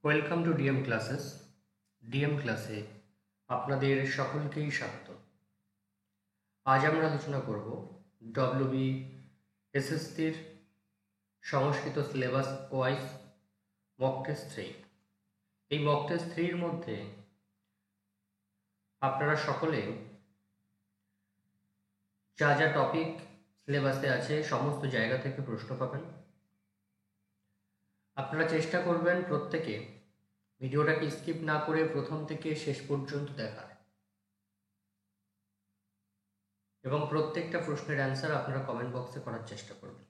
Welcome to DM classes. DM ক্লাসে আপনাদের সকলকেই স্বাগত। আজ আমরা আলোচনা করব ডব্লিউবি এসএসসির সংস্কৃত সিলেবাস ওয়াইজ মক টেস্ট 3। এই মক টেস্ট 3-র মধ্যে আপনারা সকলে যা যা টপিক সিলেবাসে আছে সমস্ত জায়গা থেকে প্রশ্ন পাবেন। আপনারা চেষ্টা করবেন প্রত্যেকে ভিডিওটাকে স্কিপ না করে প্রথম থেকে শেষ পর্যন্ত দেখার, এবং প্রত্যেকটা প্রশ্নের অ্যান্সার আপনারা কমেন্ট বক্সে করার চেষ্টা করবেন।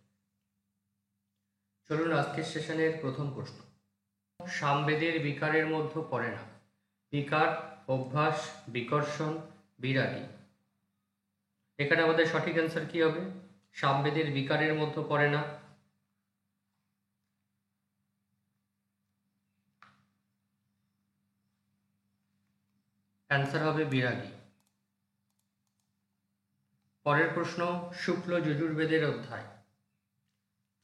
চলুন আজকের সেশনের প্রথম প্রশ্ন। সামবেদের বিকারের মধ্যে পড়ে না। বিকার, অভ্যাস, বিকর্ষণ, বিরাগী। এখানে আমাদের সঠিক অ্যান্সার কি হবে? সামবেদের বিকারের মধ্যে পড়ে না। অ্যান্সার হবে বিরাগী। পরের প্রশ্ন, শুক্ল যজুর্বেদের অধ্যায়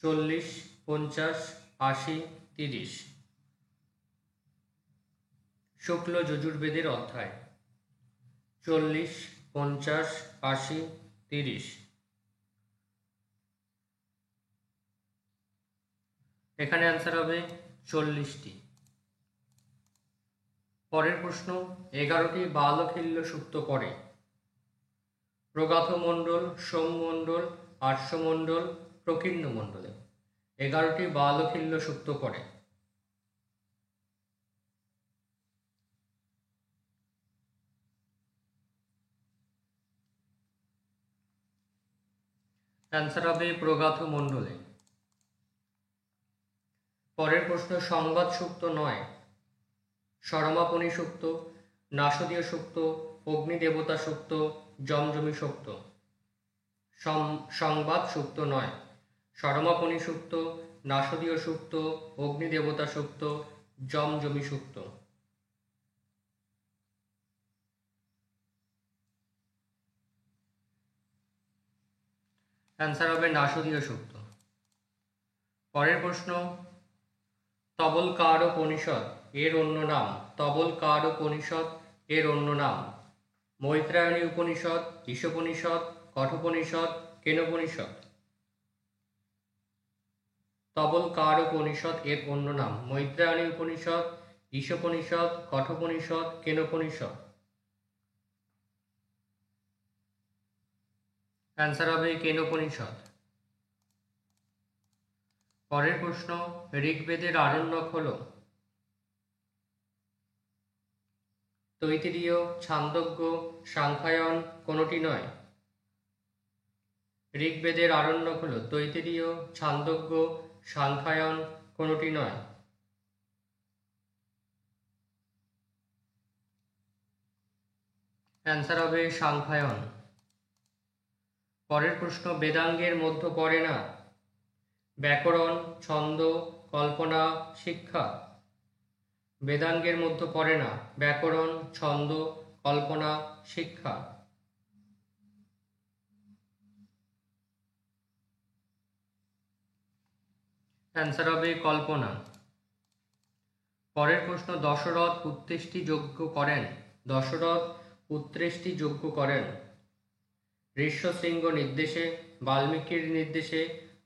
40, 50, 80, 30। শুক্ল যজুর্বেদের অধ্যায় 40, 50, 80, 30। এখানে অ্যান্সার হবে 40টি। পরের প্রশ্ন, 11টি বালখিল্য সূক্ত পড়ে। প্রগাথ মণ্ডল, সোম মণ্ডল, আর্ষ মণ্ডল, প্রকীর্ণ মণ্ডলে 11টি বালখিল্য সূক্ত পড়ে। অ্যান্সার হবে প্রগাথ মণ্ডলে। পরের প্রশ্ন, সংবাদ সূক্ত নয়। সরমাপনি সূক্ত, নাসদীয় সূক্ত, অগ্নিদেবতা সূক্ত, জমজমি সূক্ত। সংবাদ সূক্ত নয়। সরমাপনি সূক্ত, নাসদীয় সূক্ত, অগ্নিদেবতা সূক্ত, জমজমি সূক্ত। অ্যান্সার হবে নাসদীয় সূক্ত। পরের প্রশ্ন, তবলকারোপনিষদ এর অন্য নাম। তবলকারোপনিষদ এর অন্য নাম। মৈত্রায়ণী উপনিষদ, ঈশোপনিষদ, কঠোপনিষদ, কেনোপনিষদ। তবলকারোপনিষদ এর অন্য নাম মৈত্রায়ণী উপনিষদ, ঈশোপনিষদ, কঠোপনিষদ, কেনোপনিষদ। অ্যান্সার হবে কেনোপনিষদ। পরের প্রশ্ন, ঋগ্বেদের আরণ্যক হল তৈত্তিরীয়, ছান্দোগ্য, সাংখ্যায়ন, কোনটি নয়। ঋগ্বেদের আরণ্যক হল তৈত্তিরীয়, ছান্দোগ্য, সাংখ্যায়ন, কোনটি নয়। অ্যান্সার হবে সাংখ্যায়ন। পরের প্রশ্ন, বেদাঙ্গের মধ্যে পড়ে না। ব্যাকরণ, ছন্দ, কল্পনা, শিক্ষা। বেদাঙ্গের মধ্যে পড়ে না। ব্যাকরণ, ছন্দ, কল্পনা, শিক্ষা। অ্যান্সার হবে কল্পনা। পরের প্রশ্ন, দশরথ পুত্রেষ্টি যজ্ঞ করেন। দশরথ পুত্রেষ্টি যজ্ঞ করেন ঋষ্যশৃঙ্গ নির্দেশে, বাল্মীকির নির্দেশে,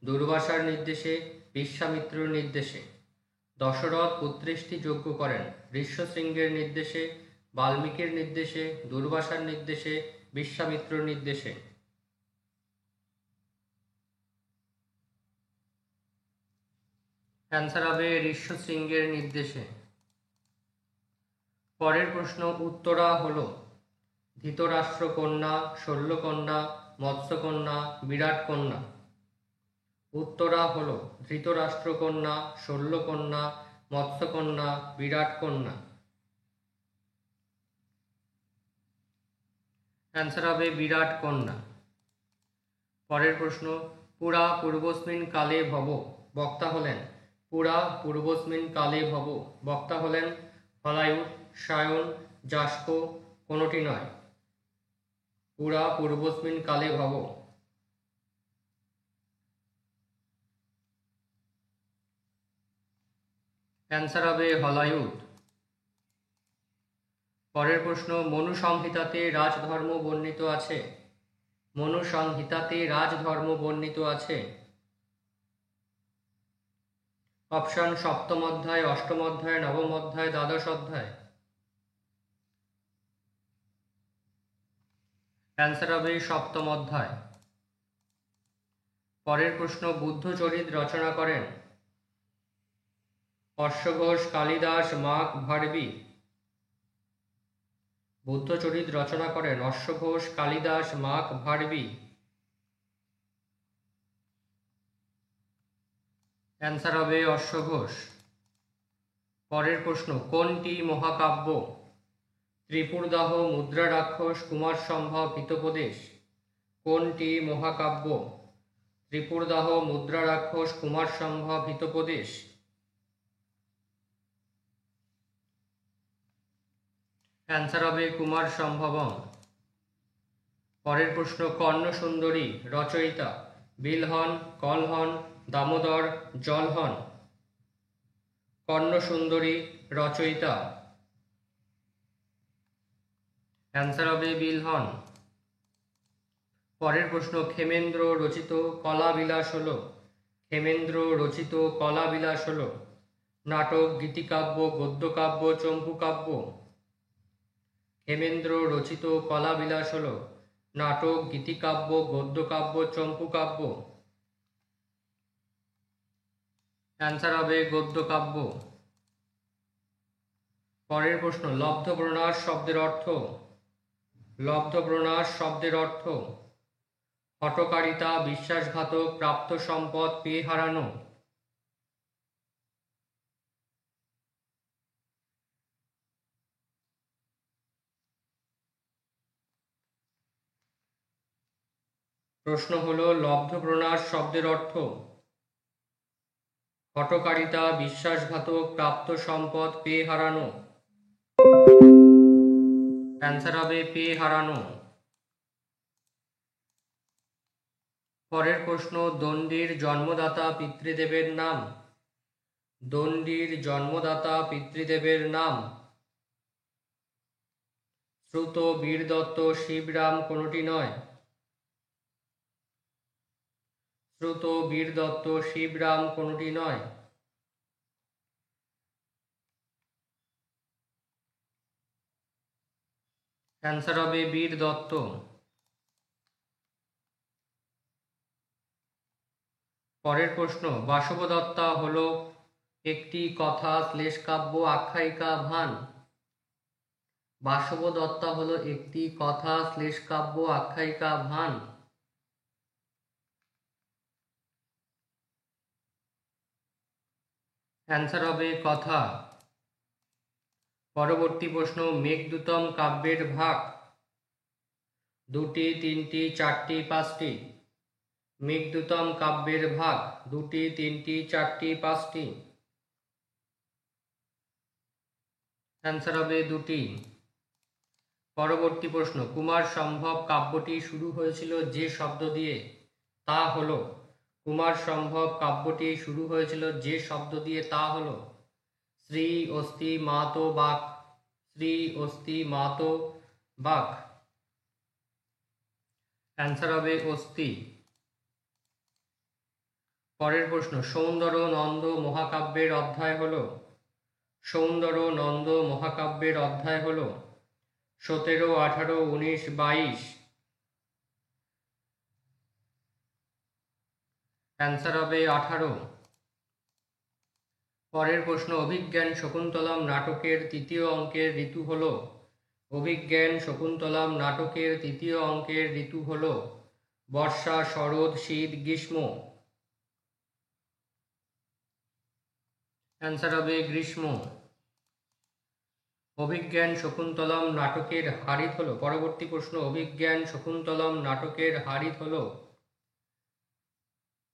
দুর্বাসার নির্দেশে, বিশ্বামিত্রর নির্দেশে। দশরথ পুত্রেষ্টি যজ্ঞ করেন ঋষ্যশৃঙ্গের নির্দেশে, বাল্মীকির নির্দেশে, দুর্বাসার নির্দেশে, বিশ্বামিত্রর নির্দেশে। অ্যান্সার হবে ঋষ্যশৃঙ্গের নির্দেশে। পরের প্রশ্ন, উত্তরা হল ধৃতরাষ্ট্র কন্যা, শল্যকন্যা, মৎস্যকন্যা, বিরাট কন্যা। উত্তরা হল ধৃতরাষ্ট্র কন্যা, শল্যকন্যা, মৎস্যকন্যা, বিরাট কন্যা। অ্যান্সার হবে বিরাট কন্যা। পরের প্রশ্ন, পুরা পূর্বস্মিন কালে ভব। বক্তা হলেন পুরা পূর্বস্মিন কালে ভব। বক্তা হলেন হলায়ুর, সায়ন, যাস্ক, কোনটি নয়। পুরা পূর্বস্মিন কালে ভব। অ্যান্সার হবে হলায়ুদ। পরের প্রশ্ন, মনু সংহিতাতে রাজধর্ম বর্ণিত আছে? মনু সংহিতাতে রাজধর্ম বর্ণিত আছে? অপশন সপ্তম অধ্যায়, অষ্টম অধ্যায়, নবম অধ্যায়, দ্বাদশ অধ্যায়। অ্যান্সার হবে সপ্তম অধ্যায়। পরের প্রশ্ন, বুদ্ধচরিত রচনা করেন? অশ্বঘোষ, কালিদাস, মাক, ভারবী। বুদ্ধচরিত রচনা করেন অশ্বঘোষ, কালিদাস, মাক, ভারবী। অ্যান্সার হবে অশ্বঘোষ। পরের প্রশ্ন, কোনটি মহাকাব্য? ত্রিপুরদাহ, মুদ্রা রাক্ষস, কুমার সম্ভব, হিতোপদেশ। কোনটি মহাকাব্য? ত্রিপুরদাহ, মুদ্রা রাক্ষস, কুমার সম্ভব, হিতোপদেশ। অ্যান্সার হবে কুমার সম্ভবম। পরের প্রশ্ন, কর্ণ সুন্দরী রচয়িতা বিলহন, কলহন, দামোদর, জলহন। কর্ণ সুন্দরী রচয়িতা? অ্যান্সার হবে বিলহন। পরের প্রশ্ন, ক্ষেমেন্দ্র রচিত কলা বিলাস হল? ক্ষেমেন্দ্র রচিত কলা বিলাস হল নাটক, গীতিকাব্য, গদ্যকাব্য, চম্পূকাব্য। ক্ষেমেন্দ্র রচিত কলা বিলাস হল নাটক, গীতিকাব্য, গদ্যকাব্য, চম্পূকাব্য। অ্যান্সার হবে গদ্যকাব্য। পরের প্রশ্ন, লব্ধপ্রণাশ শব্দের অর্থ? লব্ধপ্রণাশ শব্দের অর্থ হঠকারিতা, বিশ্বাসঘাতক, প্রাপ্ত সম্পদ, পেয়ে হারানো। প্রশ্ন হলো, লব্ধপ্রণাশ শব্দের অর্থ হঠকারিতা, বিশ্বাসঘাতক, প্রাপ্ত সম্পদ, পেয়ে হারানো। অ্যান্সার হবে পেয়ে হারানো। পরের প্রশ্ন, দণ্ডির জন্মদাতা পিতৃদেবের নাম? দণ্ডির জন্মদাতা পিতৃদেবের নাম শ্রুত, বীরদত্ত, শিবরাম, কোনটি নয়? শ্রুত, বীরদত্ত, শিবরাম, কোনটি নয়? অ্যান্সার হবে বীরদত্ত। পরের প্রশ্ন, বাসবদত্তা হলো একটি কথা, শ্লেষকাব্য, আখ্যায়িকা, ভান। বাসবদত্তা হলো একটি কথা, শ্লেষকাব্য, আখ্যায়িকা, ভান। অ্যান্সার হবে কথা। পরবর্তী প্রশ্ন, মেঘদূতম কাব্যের ভাগ? দুটি, তিনটি, চারটি, পাঁচটি। মেঘদূতম কাব্যের ভাগ দুটি, তিনটি, চারটি, পাঁচটি। অ্যান্সার হবে দুটি। পরবর্তী প্রশ্ন, কুমার সম্ভব কাব্যটি শুরু হয়েছিল যে শব্দ দিয়ে? তা হলো? কুমার সম্ভব কাব্যটি শুরু হয়েছিল যে শব্দ দিয়ে? তা হলো শ্রী অস্তি মাতো বাক। শ্রী অস্তি মাতো বাক। অ্যান্সার হবে অস্তি। পরের প্রশ্ন, সৌন্দর নন্দ মহাকাব্যের অধ্যায় হলো? সৌন্দর নন্দ মহাকাব্যের অধ্যায় হলো 17, 18, 19, 22। অ্যান্সার হবে 18। পরের প্রশ্ন, অভিজ্ঞান শকুন্তলম নাটকের তৃতীয় অঙ্কের ঋতু হলো? অভিজ্ঞান শকুন্তলম নাটকের তৃতীয় অঙ্কের ঋতু হলো বর্ষা, শরৎ, শীত, গ্রীষ্ম। অ্যান্সার হবে গ্রীষ্ম। অভিজ্ঞান শকুন্তলম নাটকের হারিত হলো? পরবর্তী প্রশ্ন, অভিজ্ঞান শকুন্তলম নাটকের হারিত হলো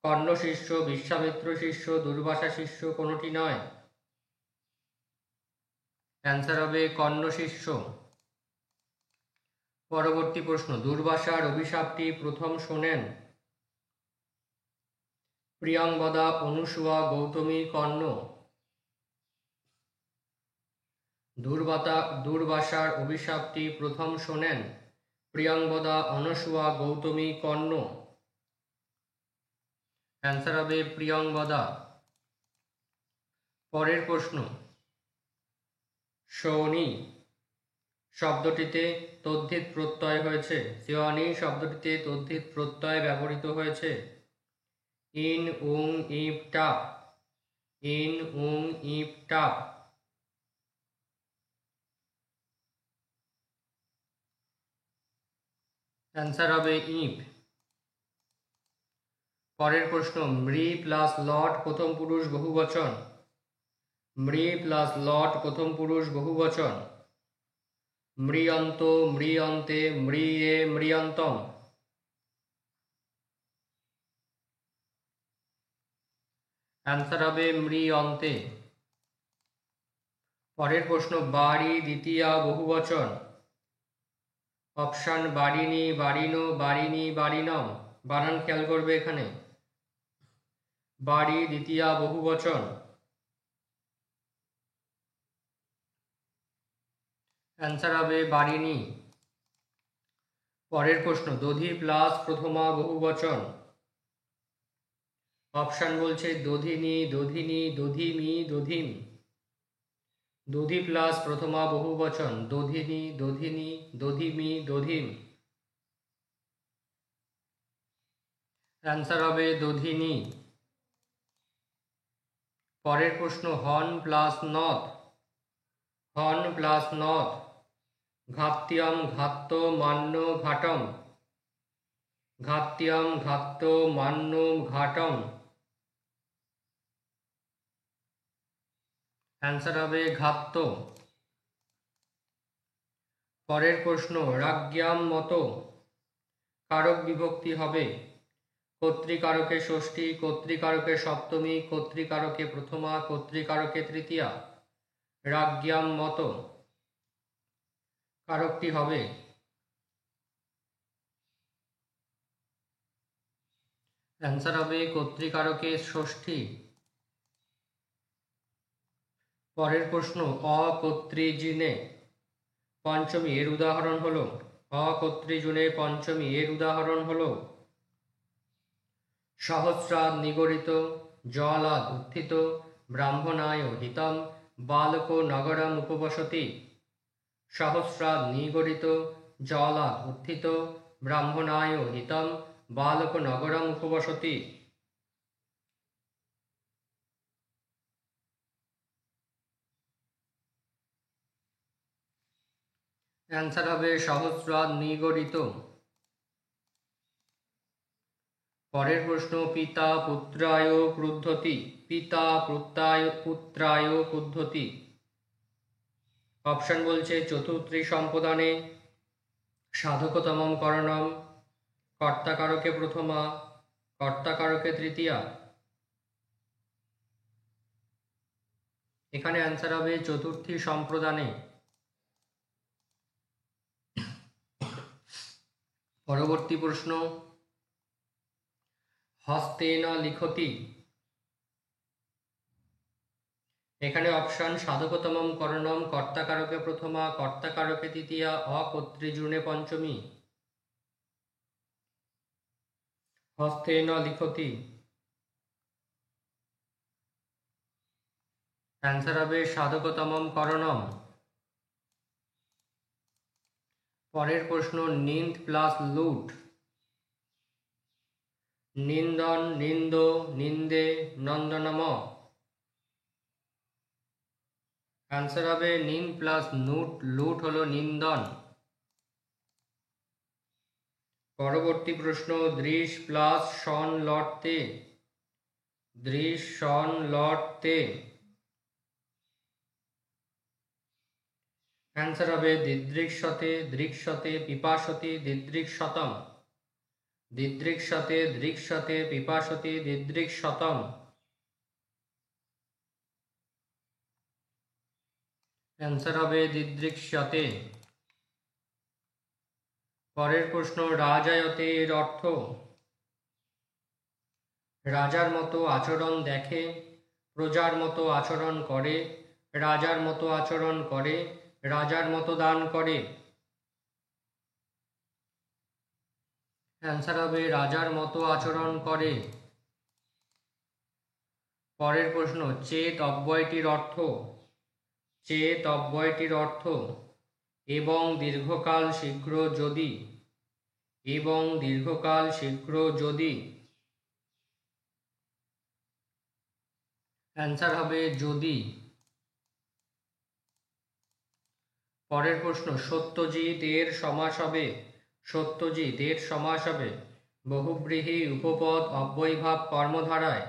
কর্ণ শিষ্য, বিশ্বামিত্র শিষ্য, দুর্বাসা শিষ্য, কোনটি নয়? অ্যান্সার হবে কর্ণ শিষ্য। পরবর্তী প্রশ্ন, দুর্বাসার অভিশাপটি প্রথম শোনেন? প্রিয়াঙ্গদা, অনুসুয়া, গৌতমী, কর্ণ। দুর্বাসার অভিশাপটি প্রথম শোনেন প্রিয়াঙ্গদা, অনসূয়া, গৌতমী, কর্ণ। অ্যান্সার হবে প্রিয়াঙ্গদা। পরের প্রশ্ন, সৌনি শব্দটিতে তদ্ধিত প্রত্যয় হয়েছে। সিওয়ানি শব্দটিতে তদ্ধিত প্রত্যয় ব্যবহৃত হয়েছে। ইন, উং, ইপ, টাপ। ইন, উং, ইপ, টাপ। অ্যান্সার হবে ইপ। পরের প্রশ্ন, মৃ প্লাস লট প্রথম পুরুষ বহুবচন। মৃ প্লাস লট প্রথম পুরুষ বহুবচন। মৃয়ন্ত, মৃয়ন্তে, মৃয়ে, মৃয়ন্তম। অ্যান্সার হবে মৃয়ন্তে। পরের প্রশ্ন, বাড়ি দ্বিতীয়া বহুবচন। অপশান বাড়িনি, বাড়িনো, বাড়িনি, বাড়িনম। বানান খেয়াল করবে এখানে। বাড়ি দ্বিতীয়া বহুবচন। অ্যান্সার হবে বাড়িনি। পরের প্রশ্ন, দধি প্লাস প্রথমা বহুবচন। অপশান বলছে দধিনি, দধিনি, দধিমি, দধিম। দধি প্লাস প্রথমা বহুবচন, দধিনি, দধিনি, দধিমি, দধিম। অ্যান্সার হবে দধিনি। পরের প্রশ্ন, হন প্লাস নথ। হন প্লাস নথ। ঘাত্যম, ঘাত্য, মান্য, ঘাটম। ঘাত্যম, ঘাত্য, মান্য, ঘাটম। অ্যান্সার হবে ঘাত্য। পরের প্রশ্ন, রাজ্ঞাম মত কারক বিভক্তি হবে। কর্তৃকারকে ষষ্ঠী, কর্তৃকারকে সপ্তমী, কর্তৃকারকে প্রথমা, কর্তৃকারকে তৃতীয়া। রাজ্ঞাম মত কারকটি হবে। অ্যান্সার হবে কর্তৃকারকে ষষ্ঠী। পরের প্রশ্ন, অকর্তৃজিনে পঞ্চমী এর উদাহরণ হলো। অকর্তৃজুনে পঞ্চমী এর উদাহরণ হলো সহস্রাদ নিগরিত, জলাদ উত্থিত, ব্রাহ্মণায় হিতম, বালক নগরম উপবসতি। সহস্রাদ নিগরিত, জলাদ উত্থিত, ব্রাহ্মণায় হিতম, বালক নগরম উপবসতি। অ্যান্সার হবে সহস্রাদ নিগরিত। পরের প্রশ্ন, পিতা পুত্রায় ক্রুদ্ধতি। পিতা পুত্রায় ক্রুদ্ধতি। অপশন বলছে চতুর্থী সম্পদানে, সাধকতমম করণম, কর্তাকারকে প্রথমা, কর্তাকারকে তৃতীয়া। এখানে অ্যান্সার হবে চতুর্থী সম্প্রদানে। পরবর্তী প্রশ্ন, হস্তেন লিখতি। এখানে অপশন সাধকতমম করণম, কর্তাকারকে প্রথমা, কর্তাকারকে তৃতীয়া, অকর্তৃজুনে পঞ্চমী। হস্তেন লিখতি। অ্যান্সার হবে সাধকতমম করণম। পরের প্রশ্ন, নিন্দ প্লাস লুট। নিন্দন, নিন্দ, নিন্দে, নন্দনম। অ্যান্সার হবে নিন প্লাস নুট, লুট হলো নিন্দন। পরবর্তী প্রশ্ন, দৃশ প্লাস শন লটতে। দৃশ, শন, লটতে। অ্যান্সার হবে দিদৃক্ষতে, দৃক্ষতে, পিপাসতি, দিদৃক্ষতম। দিদৃক্ষতে, দৃক্ষতে, পিপাসতি, দিদৃক্ষতম। অ্যান্সার হবে দিদৃক্ষতে। পরের প্রশ্ন, রাজায়তে এর অর্থ। রাজার মতো আচরণ দেখে, প্রজার মতো আচরণ করে, রাজার মতো আচরণ করে, রাজার মতো দান করে। অ্যান্সার হবে রাজার মতো আচরণ করে। পরের প্রশ্ন, চেত অব্যয়টির অর্থ, চেত অব্যয়টির অর্থ এবং দীর্ঘকাল শীঘ্র যদি, এবং দীর্ঘকাল শীঘ্র যদি। অ্যান্সার হবে যদি। পরের প্রশ্ন, সত্যজিৎ এর সমাস হবে, সত্যজিৎ এর সমাস হবে বহুব্রীহি উপপদ অব্যয়ীভাব কর্মধারায়।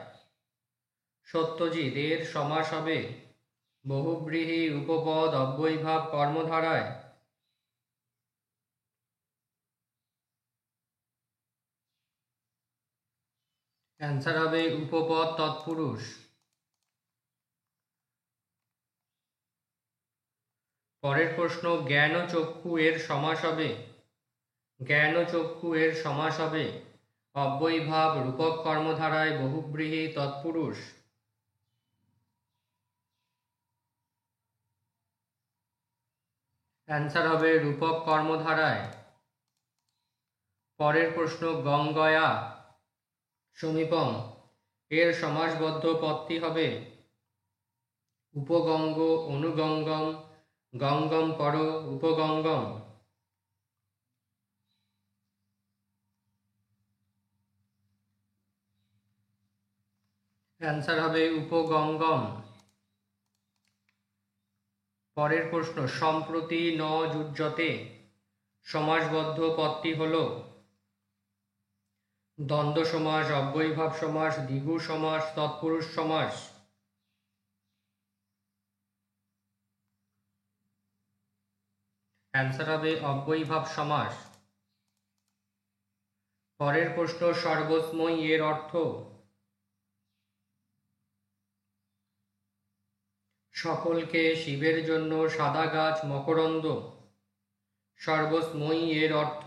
সত্যজিৎ এর সমাস হবে বহুব্রীহি উপপদ অব্যয়ীভাব কর্মধারায়। অ্যান্সার হবে উপপদ তৎপুরুষ। পরের প্রশ্ন, জ্ঞান ও চক্ষু এর সমাস হবে, জ্ঞান ও চক্ষু এর সমাস হবে অব্যয়ীভাব রূপক কর্মধারায় বহুব্রীহি তৎপুরুষ। অ্যান্সার হবে রূপক কর্মধারায়। পরের প্রশ্ন, গঙ্গয়া সমীপম এর সমাসবদ্ধ পদটি হবে উপগঙ্গ অনুগঙ্গম গঙ্গম পর উপগঙ্গম। অ্যান্সার হবে উপগঙ্গম। পরের প্রশ্ন, সম্প্রতি ন যুজ্যতে সমাসবদ্ধ পদটি হল দ্বন্দ্ব সমাস, অব্যয়ীভাব সমাস, দ্বিগু সমাস, তৎপুরুষ সমাস। অ্যান্সার হবে অব্যয়ীভাব সমাস। পরের প্রশ্ন, সর্বস্ময় এর অর্থ, সকলকে শিবের জন্য সাদা গাছ মকরন্দ। সর্বস্ময়ী এর অর্থ,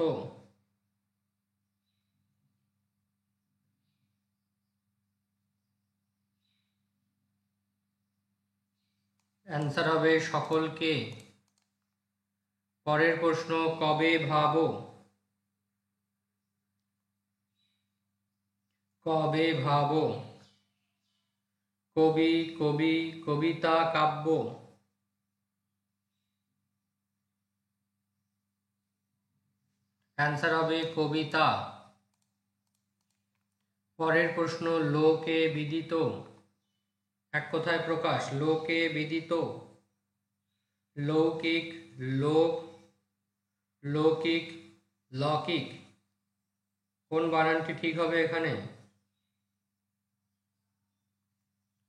অ্যান্সার হবে সকলকে। পরের প্রশ্ন, কবে ভাবো, কবে ভাবো কবি কবি কবিতা কাব্য। অ্যান্সার হবে কবিতা। পরের প্রশ্ন, লোকে বিদিত এক কথায় প্রকাশ, লোকে বিদিত লৌকিক, লোক, লৌকিক, লৌকিক। কোন বানানটি ঠিক হবে এখানে?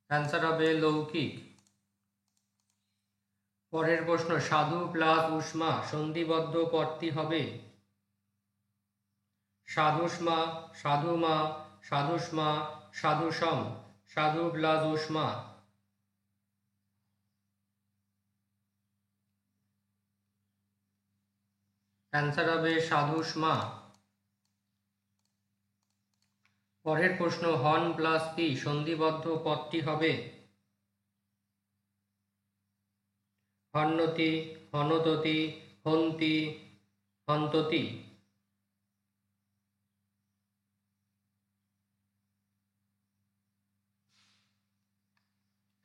অ্যান্সার হবে লৌকিক। পরের প্রশ্ন, সাধু প্লাস উষ্মা সন্ধিবদ্ধ পদটি হবে সাধুষ্মা, সাধুমা, সাধুষ্মা, সাধুসম। সাধু প্লাস উষ্মা। অ্যান্সার হবে সাধুষ্মা। পরের প্রশ্ন, হন প্লাস পি সন্ধিবদ্ধ পদটি হবে হন্নতি, হনততি, হন্তি, হন্ততি।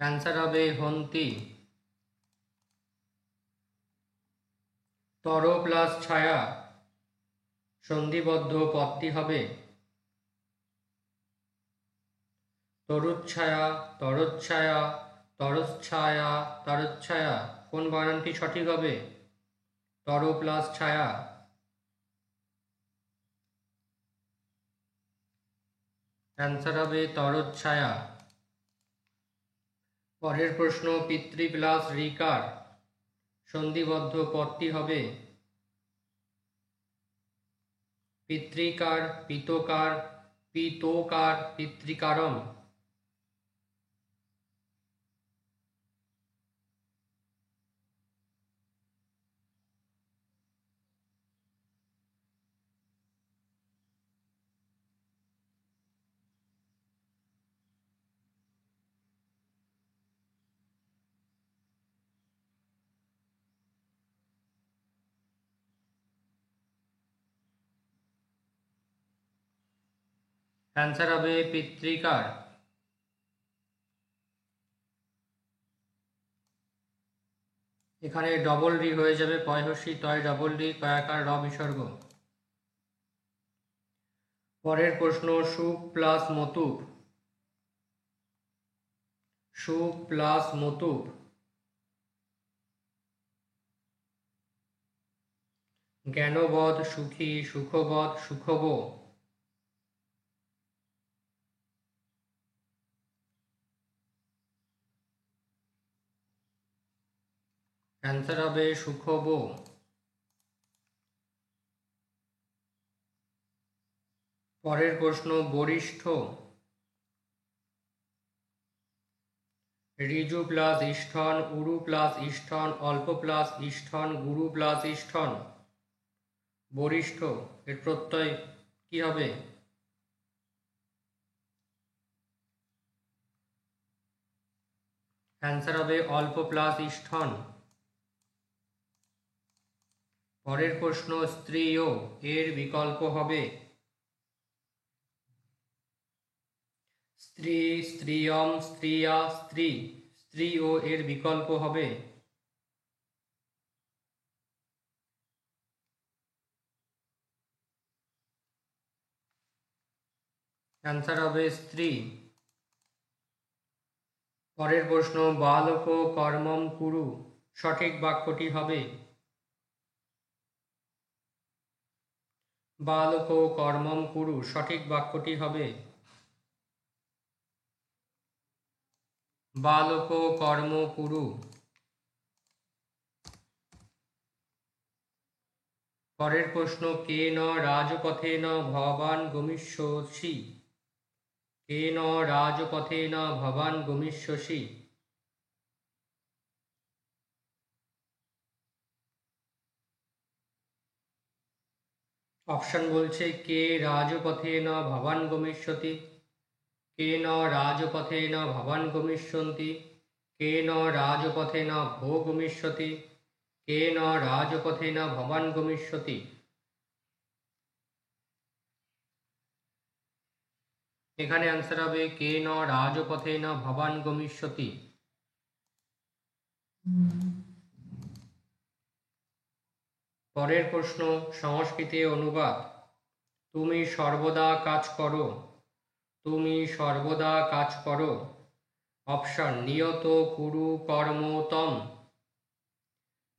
অ্যান্সার হবে হন্তি। তর প্লাস ছায়া সন্ধিবদ্ধ পদটি হবে তরুচ্ছায়া, তরচ্ছায়া, তরচ্ছায়া, তরচ্ছায়া। কোন বানানটি সঠিক হবে? তর প্লাস ছায়া। অ্যান্সার হবে তরচ্ছায়া। পরের প্রশ্ন, পিতৃ প্লাস ঋকার সন্ধিবদ্ধ পদটি হবে পিতৃকার, পিতকার, পিতোকার, পিতৃকারম। অ্যান্সার হবে পিতৃকার। এখানে ডবল রি হয়ে যাবে, পয়হস্যি তয় ডবল রি কয়াকার র বিসর্গ। পরের প্রশ্ন, সুপ প্লাস মতুপ। সুপ প্লাস মতুপ জ্ঞানবৎ সুখী, সুখবৎ সুখব। অ্যান্সার হবে সুখব। পরের প্রশ্ন, বরিষ্ঠ। ঋজু প্লাস ইষ্ঠন, উরু প্লাস ইষ্ঠন, অল্প প্লাস ইষ্ঠন, গুরু প্লাস ইষ্ঠন। বরিষ্ঠ এর প্রত্যয় কি হবে? অ্যান্সার হবে অল্প প্লাস ইষ্ঠন। পরের প্রশ্ন, স্ত্রীয় এর বিকল্প হবে স্ত্রী, স্ত্রিয়ম, স্ত্রিয়া, স্ত্রী। স্ত্রীয় এর বিকল্প হবে অ্যান্সার হবে স্ত্রী। পরের প্রশ্ন, বালক কর্মম কুরু, সঠিক বাক্যটি হবে বালক কর্মম কুরু, সঠিক বাক্যটি হবে বালক কর্ম কুরু। পরের প্রশ্ন, কেন রাজপথেন ভবান গমিষ্যসি। কেন রাজপথেন ভবান গমিষ্যসি। অপশন বলছে, কে রাজপথেন ভবান গমিষ্যতি, কেন রাজপথেন ভবান গমিষ্যন্তি, কেন রাজপথেন ভো গমিষ্যতি, কেন রাজপথেন ভবান গমিষ্যতি। এখানে অ্যান্সার হবে কেন রাজপথেন ভবান গমিষ্যতি। পরের প্রশ্ন, সংস্কৃতে অনুবাদ। তুমি সর্বদা কাজ করো, তুমি সর্বদা কাজ করো। অপশন, নিয়ত কুরু কর্ম তম,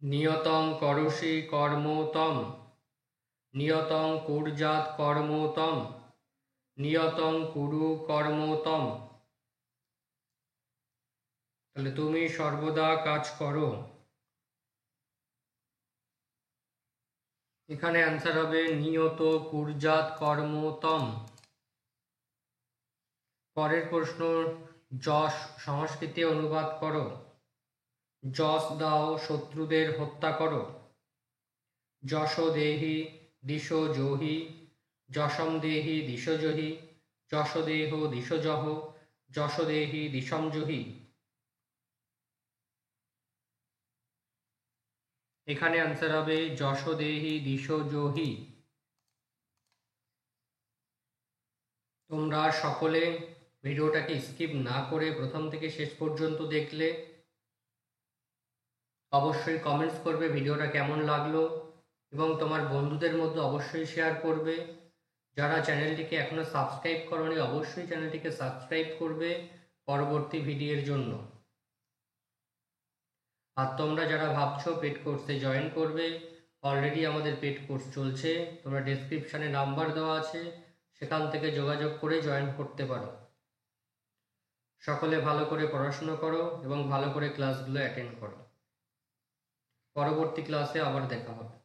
নিয়তং করসি কর্ম তম, নিয়তং কুর্যাৎ কর্ম তম, নিয়তং কুরু কর্ম তম। তাহলে তুমি সর্বদা কাজ করো, এখানে অ্যান্সার হবে নিয়ত কুর্যাৎ কর্ম তম। পরের প্রশ্ন, যশ সংস্কৃতে অনুবাদ করো। যশ দাও শত্রুদের হত্যা করো। যশ দেহি দিশ জহি, যশম দেহি দিশ জহি, যশ দেহ দিশ জহ, যশ দেহি দিশম জহি। এখানে অ্যান্সার হবে যশ দেহি দিশ জহি। তোমরা সকলে ভিডিওটাকে স্কিপ না করে প্রথম থেকে শেষ পর্যন্ত দেখলে। অবশ্যই কমেন্টস করবে ভিডিওটা কেমন লাগলো এবং তোমার বন্ধুদের মধ্যে অবশ্যই শেয়ার করবে। যারা চ্যানেলটিকে এখনো সাবস্ক্রাইব করোনি অবশ্যই চ্যানেলটিকে সাবস্ক্রাইব করবে পরবর্তী ভিডিওর জন্য। আর তোমরা যারা ভাবছো পেড কোর্সে জয়েন করবে, অলরেডি আমাদের পেড কোর্স চলছে, তোমরা ডেসক্রিপশানে নাম্বার দেওয়া আছে, সেখান থেকে যোগাযোগ করে জয়েন করতে পারো। সকলে ভালো করে পড়াশুনো করো এবং ভালো করে ক্লাসগুলো অ্যাটেন্ড করো। পরবর্তী ক্লাসে আবার দেখা হবে।